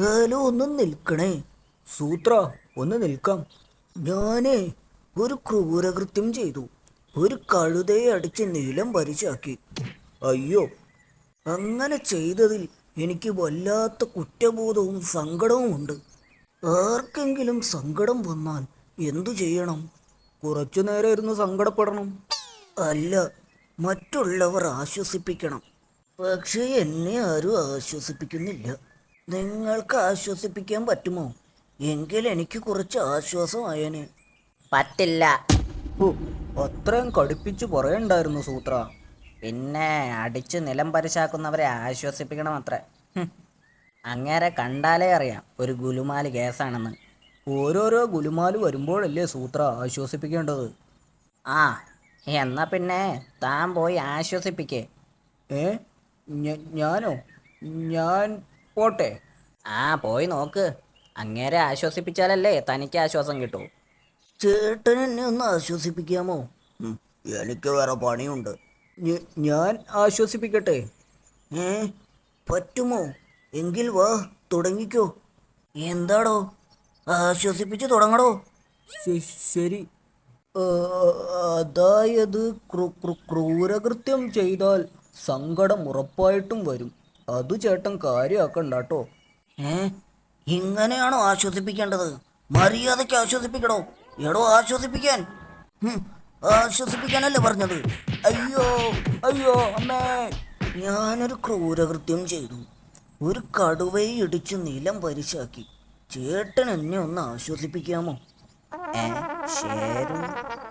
Hello, ഒന്ന് നിൽക്കണേ. സൂത്ര, ഒന്ന് നിൽക്കാം. ഞാനേ ഒരു ക്രൂരകൃത്യം ചെയ്തു. ഒരു കഴുതയെ അടിച്ച് നീലം പരിശാക്കി. അയ്യോ, അങ്ങനെ ചെയ്തതിൽ എനിക്ക് വല്ലാത്ത കുറ്റബോധവും സങ്കടവും ഉണ്ട്. ആർക്കെങ്കിലും സങ്കടം വന്നാൽ എന്തു ചെയ്യണം? കുറച്ചു നേരം ഇരുന്ന് സങ്കടപ്പെടണം. അല്ല, മറ്റുള്ളവർ ആശ്വസിപ്പിക്കണം. പക്ഷേ എന്നെ ആരും ആശ്വസിപ്പിക്കുന്നില്ല. നിങ്ങൾക്ക് ആശ്വസിപ്പിക്കാൻ പറ്റുമോ? എങ്കിൽ എനിക്ക് കുറച്ച് ആശ്വാസമായേനെ. പറ്റില്ല. ഹോ, അത്രയും കടുപ്പിച്ച് പറയണ്ടായിരുന്നു സൂത്ര. പിന്നെ അടിച്ച് നിലം പരിശാക്കുന്നവരെ ആശ്വസിപ്പിക്കണം അത്ര. അങ്ങേരെ കണ്ടാലേ അറിയാം ഒരു ഗുലുമാല് കേസാണെന്ന്. ഓരോരോ ഗുലുമാല് വരുമ്പോഴല്ലേ സൂത്ര ആശ്വസിപ്പിക്കേണ്ടത്. ആ, എന്നാ പിന്നെ താൻ പോയി ആശ്വസിപ്പിക്കേ. ഏ, ഞാനോ? ഞാൻ പോട്ടെ? ആ, പോയി നോക്ക്. അങ്ങേരെ ആശ്വസിപ്പിച്ചാലല്ലേ തനിക്ക് ആശ്വാസം കിട്ടൂ. ചേട്ടൻ എന്നെ ഒന്ന് ആശ്വസിപ്പിക്കാമോ? എനിക്ക് വേറെ പണിയുണ്ട്. ഞാൻ ആശ്വസിപ്പിക്കട്ടെ? ഏ, പറ്റുമോ? എങ്കിൽ വാ, തുടങ്ങിക്കോ. എന്താടോ, ആശ്വസിപ്പിച്ച് തുടങ്ങടോ. ശരി. ആ, അതായത് ക്രൂരകൃത്യം ചെയ്താൽ സങ്കടം ഉറപ്പായിട്ടും വരും. അത് ചേട്ടൻ കാര്യമാക്കണ്ടാട്ടോ. ഏ, ഇങ്ങനെയാണോ ആശ്വസിപ്പിക്കേണ്ടത്? മര്യാദയ്ക്ക് ആശ്വസിപ്പിക്കണോ? എടോ, ആശ്വസിപ്പിക്കാൻ. ആശ്വസിപ്പിക്കാനല്ലേ പറഞ്ഞത്? അയ്യോ, അയ്യോ, അമ്മേ. ഞാനൊരു ക്രൂരകൃത്യം ചെയ്തു. ഒരു കടുവയെ ഇടിച്ച് നിലം പരിശാക്കി. ചേട്ടൻ എന്നെ ഒന്ന് ആശ്വസിപ്പിക്കാമോ? ശരി.